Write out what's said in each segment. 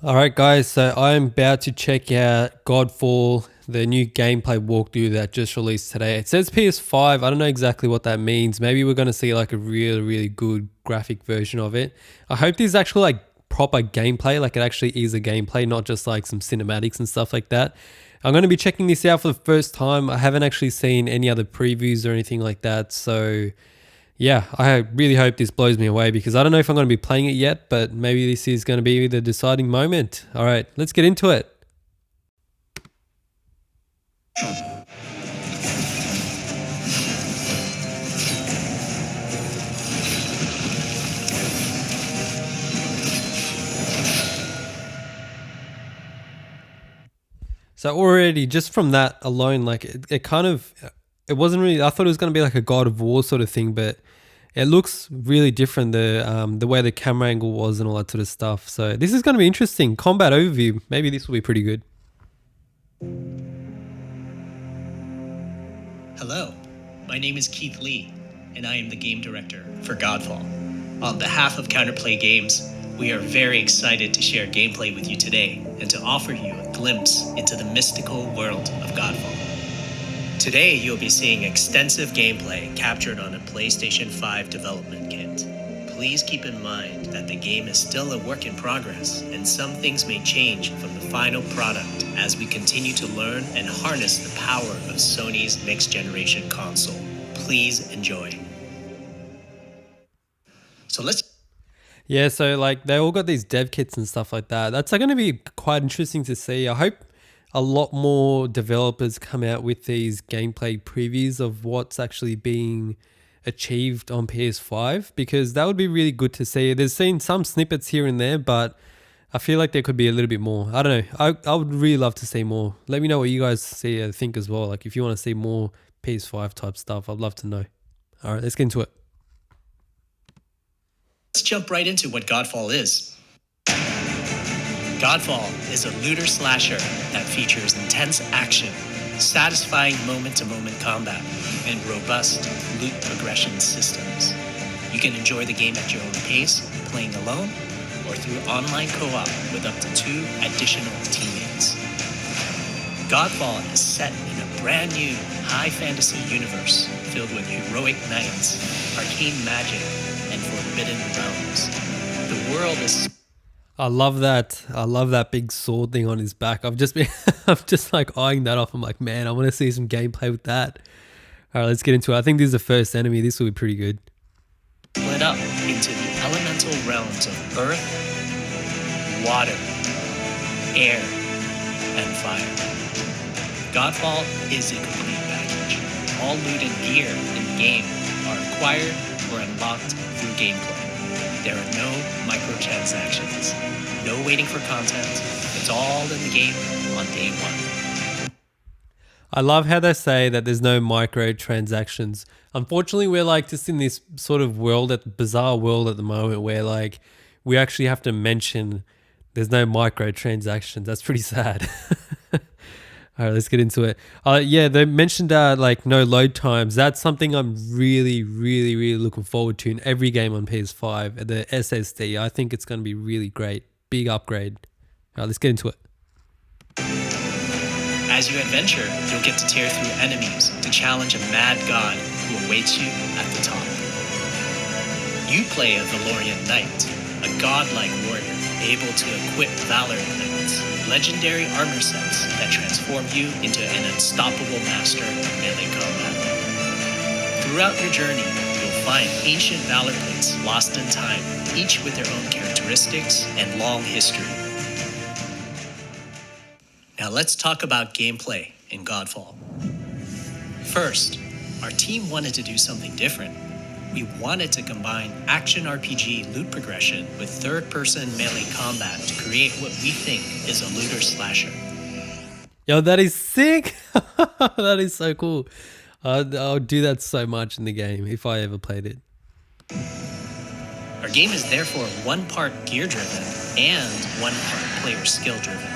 Alright guys, so I'm about to check out Godfall, the new gameplay walkthrough that just released today. It says PS5, I don't know exactly what that means. Maybe we're going to see like a really good graphic version of it. I hope this is actually like proper gameplay, like it actually is a gameplay, not just like some cinematics and stuff like that. I'm going to be checking this out for the first time. I haven't actually seen any other previews or anything like that, so yeah, I really hope this blows me away because I don't know if I'm going to be playing it yet, but maybe this is going to be the deciding moment. All right, let's get into it. So already just from that alone, like it kind of, it wasn't really, I thought it was going to be like a God of War sort of thing, but it looks really different, the way the camera angle was and all that sort of stuff. So this is going to be interesting. Combat overview, maybe this will be pretty good. Hello, my name is Keith Lee, and I am the game director for Godfall. On behalf of Counterplay Games, we are very excited to share gameplay with you today and to offer you a glimpse into the mystical world of Godfall. Today, you'll be seeing extensive gameplay captured on a PlayStation 5 development kit. Please keep in mind that the game is still a work in progress, and some things may change from the final product as we continue to learn and harness the power of Sony's next-generation console. Please enjoy. So Yeah, so like they all got these dev kits and stuff like that. That's going to be quite interesting to see. I hope a lot more developers come out with these gameplay previews of what's actually being achieved on PS5, because that would be really good to see. There's seen some snippets here and there, but I feel like there could be a little bit more. I don't know. I would really love to see more. Let me know what you guys think as well. Like if you want to see more PS5 type stuff, I'd love to know. All right, let's get into it. Let's jump right into what Godfall is. Godfall is a looter slasher that features intense action, satisfying moment-to-moment combat, and robust loot progression systems. You can enjoy the game at your own pace, playing alone, or through online co-op with up to 2 additional teammates. Godfall is set in a brand new high fantasy universe filled with heroic knights, arcane magic, and forbidden realms. The world is... I love that. I love that big sword thing on his back. I'm just like eyeing that off. I'm like, man, I want to see some gameplay with that. All right, let's get into it. I think this is the first enemy. This will be pretty good. Split up into the elemental realms of earth, water, air, and fire. Godfall is a complete package. All loot and gear in the game are acquired or unlocked through gameplay. There are no microtransactions, no waiting for content. It's all in the game on day one. I love how they say that there's no microtransactions. Unfortunately, we're like just in this sort of bizarre world at the moment where like we actually have to mention there's no microtransactions. That's pretty sad. All right, let's get into it. Yeah, they mentioned like no load times. That's something I'm really looking forward to in every game on PS5. The SSD, I think it's going to be really great. Big upgrade. All right, let's get into it. As you adventure, you'll get to tear through enemies to challenge a mad god who awaits you at the top. You play a Valorian knight, a godlike warrior able to equip Valor Knights, legendary armor sets that transform you into an unstoppable master of melee combat. Throughout your journey, you'll find ancient Valor plates lost in time, each with their own characteristics and long history. Now let's talk about gameplay in Godfall. First, our team wanted to do something different. We wanted to combine action RPG loot progression with third-person melee combat to create what we think is a looter slasher. Yo, that is sick. That is so cool. I'll do that so much in the game if I ever played it. Our game is therefore one part gear-driven and one part player skill-driven.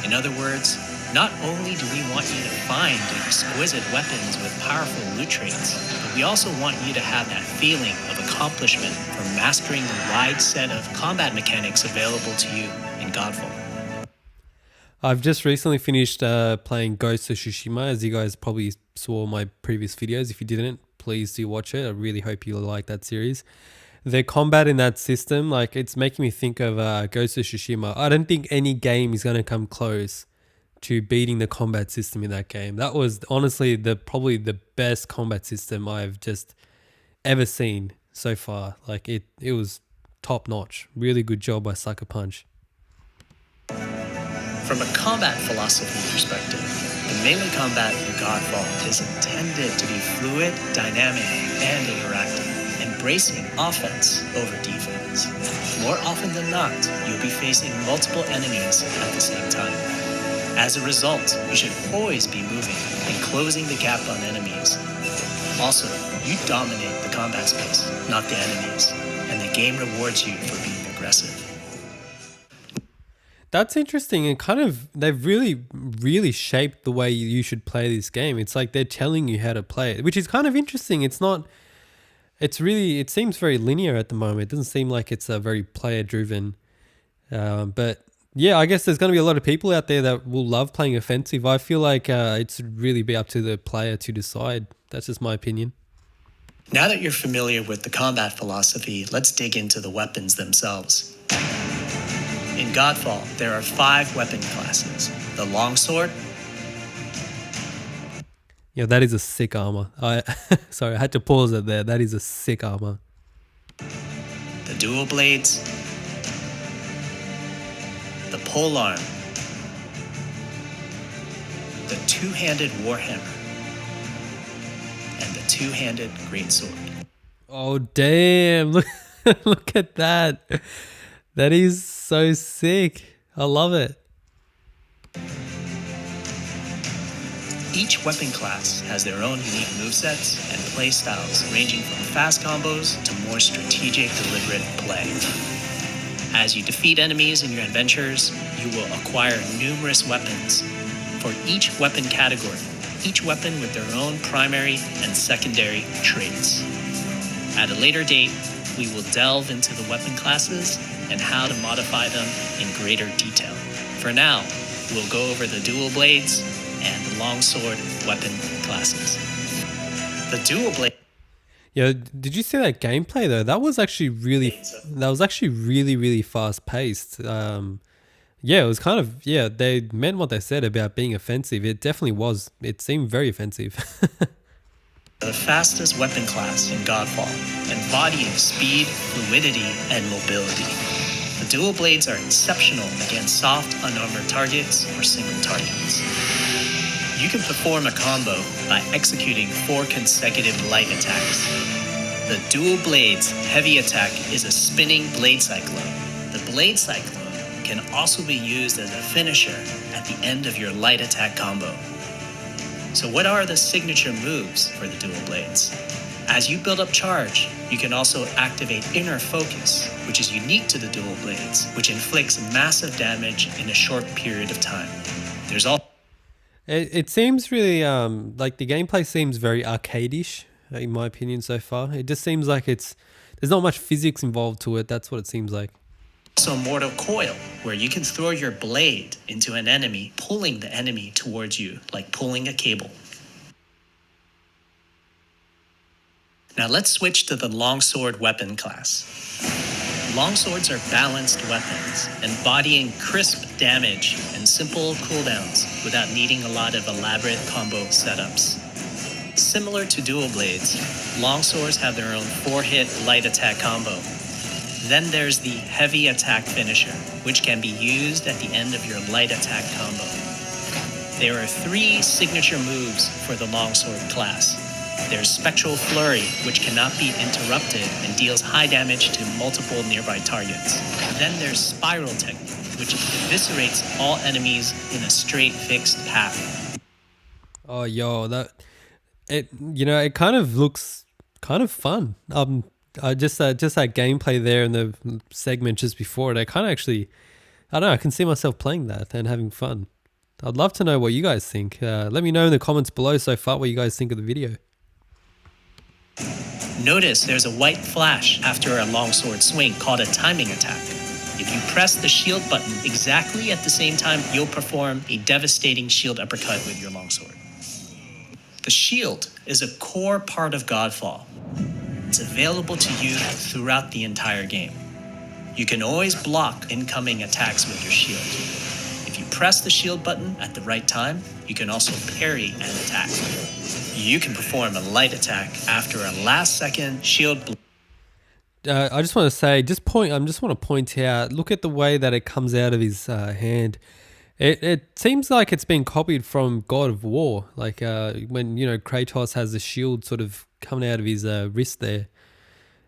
In other words, not only do we want you to find exquisite weapons with powerful loot traits, but we also want you to have that feeling of accomplishment from mastering the wide set of combat mechanics available to you in Godfall. I've just recently finished playing Ghost of Tsushima, as you guys probably saw my previous videos. If you didn't, please do watch it. I really hope you like that series. The combat in that system, like, it's making me think of Ghost of Tsushima. I don't think any game is going to come close to beating the combat system in that game. That was honestly probably the best combat system I've just ever seen so far. Like, it was top notch. Really good job by Sucker Punch. From a combat philosophy perspective, the melee combat in Godfall is intended to be fluid, dynamic, and interactive, embracing offense over defense. More often than not, you'll be facing multiple enemies at the same time. As a result, you should always be moving and closing the gap on enemies. Also, you dominate the combat space, not the enemies, and the game rewards you for being aggressive. That's interesting, and kind of they've really shaped the way you should play this game. It's like they're telling you how to play it, which is kind of interesting. It seems very linear at the moment. It doesn't seem like it's a very player driven. But yeah, I guess there's going to be a lot of people out there that will love playing offensive. I feel like it's really be up to the player to decide. That's just my opinion. Now that you're familiar with the combat philosophy, let's dig into the weapons themselves. In Godfall, there are 5 weapon classes. The longsword. Yeah, that is a sick armor. Sorry, I had to pause it there. That is a sick armor. The dual blades. The polearm. The two-handed warhammer. And the two-handed greatsword. Oh, damn. Look at that. That is so sick. I love it. Each weapon class has their own unique movesets and playstyles, ranging from fast combos to more strategic, deliberate play. As you defeat enemies in your adventures, you will acquire numerous weapons for each weapon category, each weapon with their own primary and secondary traits. At a later date, we will delve into the weapon classes and how to modify them in greater detail. For now, we'll go over the dual blades and the longsword weapon classes. The dual blade. Yeah, did you see that gameplay though? That was actually really fast paced. Yeah, it was kind of, they meant what they said about being offensive. It definitely was. It seemed very offensive. The fastest weapon class in Godfall, embodying speed, fluidity, and mobility. The dual blades are exceptional against soft, unarmored targets or single targets. You can perform a combo by executing 4 consecutive light attacks. The dual blades heavy attack is a spinning blade cyclone. The blade cyclone can also be used as a finisher at the end of your light attack combo. So what are the signature moves for the dual blades? As you build up charge, you can also activate inner focus, which is unique to the dual blades, which inflicts massive damage in a short period of time. There's all. It seems really like the gameplay seems very arcade-ish, in my opinion so far. It just seems like there's not much physics involved to it. That's what it seems like. Also Mortal Coil, where you can throw your blade into an enemy, pulling the enemy towards you, like pulling a cable. Now let's switch to the longsword weapon class. Longswords are balanced weapons, embodying crisp damage and simple cooldowns without needing a lot of elaborate combo setups. Similar to dual blades, longswords have their own 4-hit light attack combo. Then there's the heavy attack finisher, which can be used at the end of your light attack combo. There are 3 signature moves for the longsword class. There's Spectral Flurry, which cannot be interrupted and deals high damage to multiple nearby targets. Then there's Spiral Technique, which eviscerates all enemies in a straight fixed path. Oh, yo, it kind of looks kind of fun. Just that gameplay there in the segment just before it, I kind of actually, I don't know, I can see myself playing that and having fun. I'd love to know what you guys think. Let me know in the comments below so far what you guys think of the video. Notice there's a white flash after a longsword swing called a timing attack. If you press the shield button exactly at the same time, you'll perform a devastating shield uppercut with your longsword. The shield is a core part of Godfall. It's available to you throughout the entire game. You can always block incoming attacks with your shield. If you press the shield button at the right time, you can also parry an attack. You can perform a light attack after a last-second shield I just want to say, I just want to point out, look at the way that it comes out of his hand. It seems like it's been copied from God of War, like when, you know, Kratos has the shield sort of coming out of his wrist there.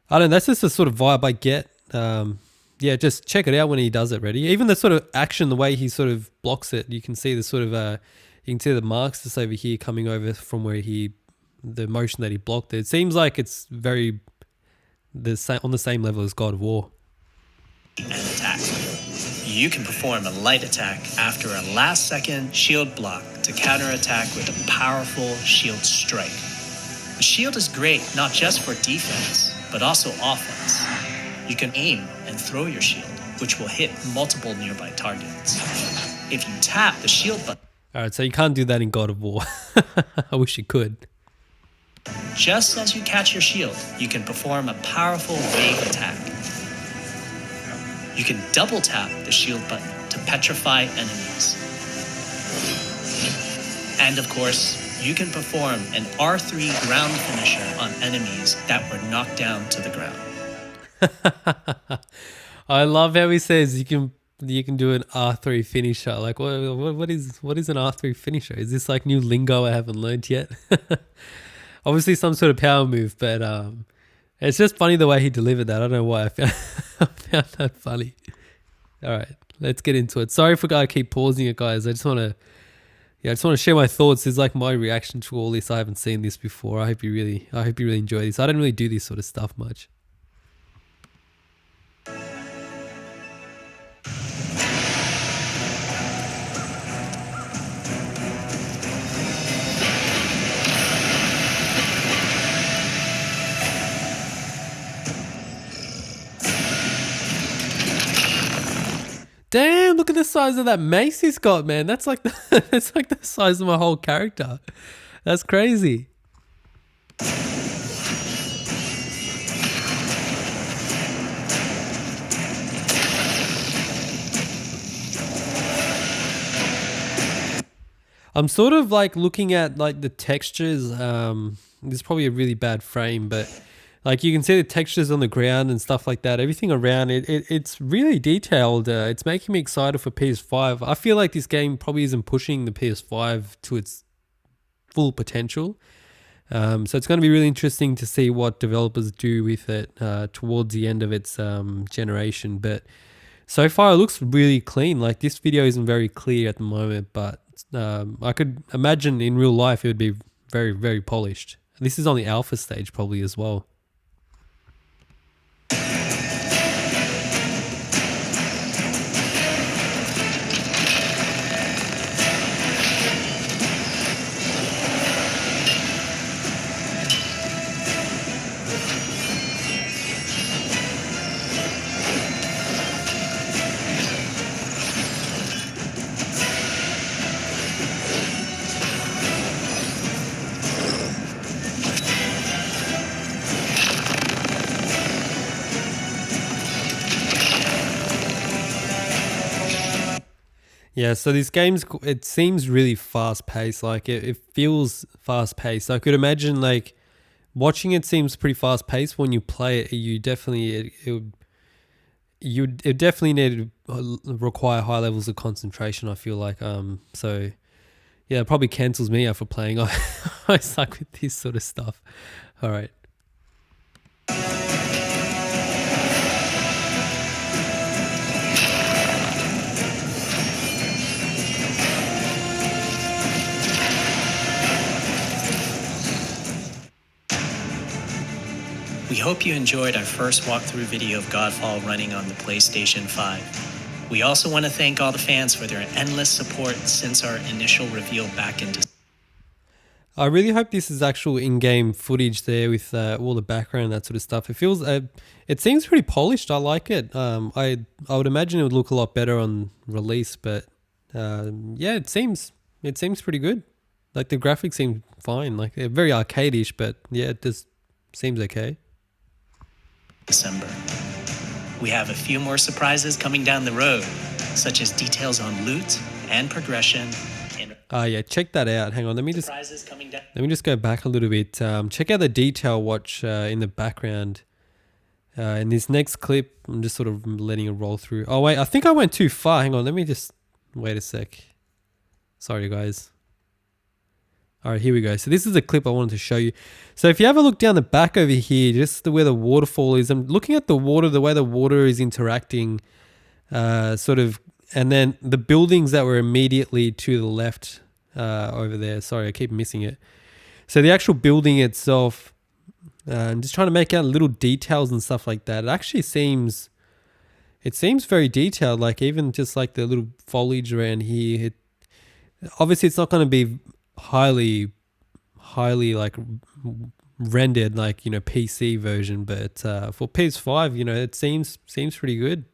I don't know, that's just the sort of vibe I get. Yeah, just check it out when he does it, ready. Even the sort of action, the way he sort of blocks it, you can see the sort of, you can see the marks just over here coming over from where the motion that he blocked it. It seems like it's very on the same level as God of War. And attack. You can perform a light attack after a last-second shield block to counterattack with a powerful shield strike. The shield is great not just for defense, but also offense. You can aim and throw your shield, which will hit multiple nearby targets. If you tap the shield button... Alright, so you can't do that in God of War. I wish you could. Just as you catch your shield, you can perform a powerful wave attack. You can double tap the shield button to petrify enemies. And of course, you can perform an R3 ground finisher on enemies that were knocked down to the ground. I love how he says you can do an R3 finisher. Like what is an R3 finisher? Is this like new lingo I haven't learned yet? Obviously some sort of power move, but it's just funny the way he delivered that. I don't know why I found that funny. All right, let's get into it. Sorry for I keep pausing it, guys. I just want to share my thoughts. This is like my reaction to all this. I haven't seen this before. I hope you really enjoy this. I don't really do this sort of stuff much. Damn, look at the size of that mace he's got, man. That's like that's like the size of my whole character. That's crazy. I'm sort of like looking at like the textures. This is probably a really bad frame, but like you can see the textures on the ground and stuff like that. Everything around it, it's really detailed. It's making me excited for PS5. I feel like this game probably isn't pushing the PS5 to its full potential. So it's going to be really interesting to see what developers do with it towards the end of its generation. But so far it looks really clean. Like this video isn't very clear at the moment, but I could imagine in real life it would be very, very polished. This is on the alpha stage probably as well. Yeah, so this game's, it seems really fast paced. Like it feels fast paced. I could imagine like watching it seems pretty fast paced. When you play it, you definitely, it definitely need to require high levels of concentration, I feel like. So yeah, it probably cancels me out for playing. I suck with this sort of stuff. All right. We hope you enjoyed our first walkthrough video of Godfall running on the PlayStation 5. We also want to thank all the fans for their endless support since our initial reveal back in December. I really hope this is actual in-game footage there with all the background and that sort of stuff. It feels, it seems pretty polished. I like it. I would imagine it would look a lot better on release, but yeah, it seems pretty good. Like the graphics seem fine. Like they're very arcade-ish, but yeah, it just seems okay. December. We have a few more surprises coming down the road, such as details on loot and progression. Yeah, check that out. Hang on, let me just go back a little bit. Check out the detail watch in the background. In this next clip, I'm just sort of letting it roll through. Oh wait, I think I went too far. Hang on, let me just wait a sec. Sorry guys. All right, here we go. So this is a clip I wanted to show you. So if you have a look down the back over here, just where the waterfall is, I'm looking at the water, the way the water is interacting, sort of. And then the buildings that were immediately to the left over there. Sorry, I keep missing it. So the actual building itself, I'm just trying to make out little details and stuff like that. It actually seems very detailed. Like even just like the little foliage around here. Obviously, it's not going to be highly like rendered like, you know, PC version, but for PS5, you know, it seems pretty good.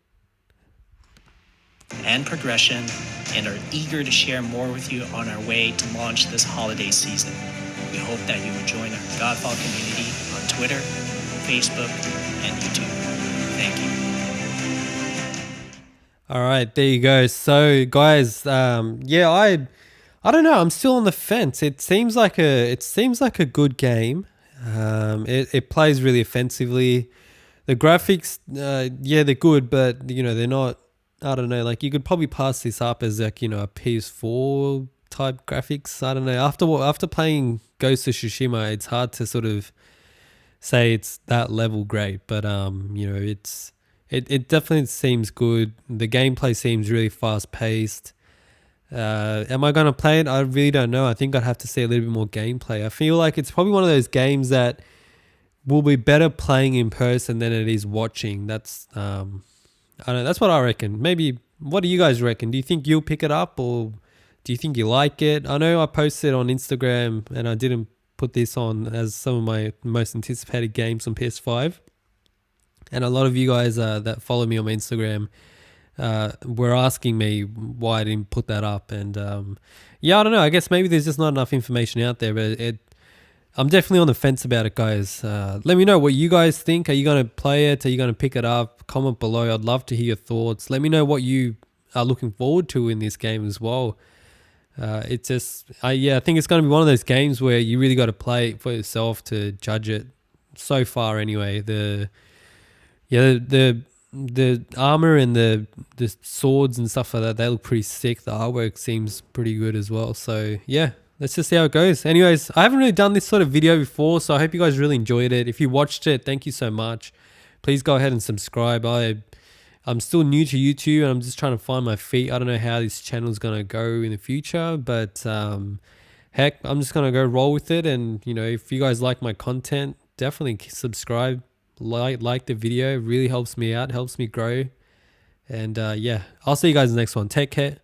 And progression, and are eager to share more with you on our way to launch this holiday season. We hope that you will join our Godfall community on Twitter, Facebook, and YouTube. Thank you. All right, there you go. So guys, yeah, I don't know. I'm still on the fence. It seems like a good game. It plays really offensively. The graphics, yeah, they're good, but you know, they're not. I don't know, like you could probably pass this up as like, you know, a PS4 type graphics. I don't know. After playing Ghost of Tsushima, it's hard to sort of say it's that level great, but you know, it definitely seems good. The gameplay seems really fast paced. Am I going to play it? I really don't know. I think I'd have to see a little bit more gameplay. I feel like it's probably one of those games that will be better playing in person than it is watching. That's I don't know, that's what I reckon. Maybe, what do you guys reckon? Do you think you'll pick it up, or do you think you like it? I know I posted on Instagram and I didn't put this on as some of my most anticipated games on PS5. And a lot of you guys that follow me on my Instagram were asking me why I didn't put that up. And yeah, I don't know. I guess maybe there's just not enough information out there, but I'm definitely on the fence about it, guys. Let me know what you guys think. Are you going to play it? Are you going to pick it up? Comment below. I'd love to hear your thoughts. Let me know what you are looking forward to in this game as well. It's just, yeah, I think it's going to be one of those games where you really got to play it for yourself to judge it. So far, anyway. The armor and the swords and stuff like that, they look pretty sick. The artwork seems pretty good as well. So yeah. Let's just see how it goes. Anyways, I haven't really done this sort of video before, so I hope you guys really enjoyed it. If you watched it, thank you so much. Please go ahead and subscribe. I'm still new to YouTube and I'm just trying to find my feet. I don't know how this channel is going to go in the future, but heck, I'm just going to go roll with it. And, you know, if you guys like my content, definitely subscribe, like the video. It really helps me out, helps me grow. And yeah, I'll see you guys in the next one. Take care.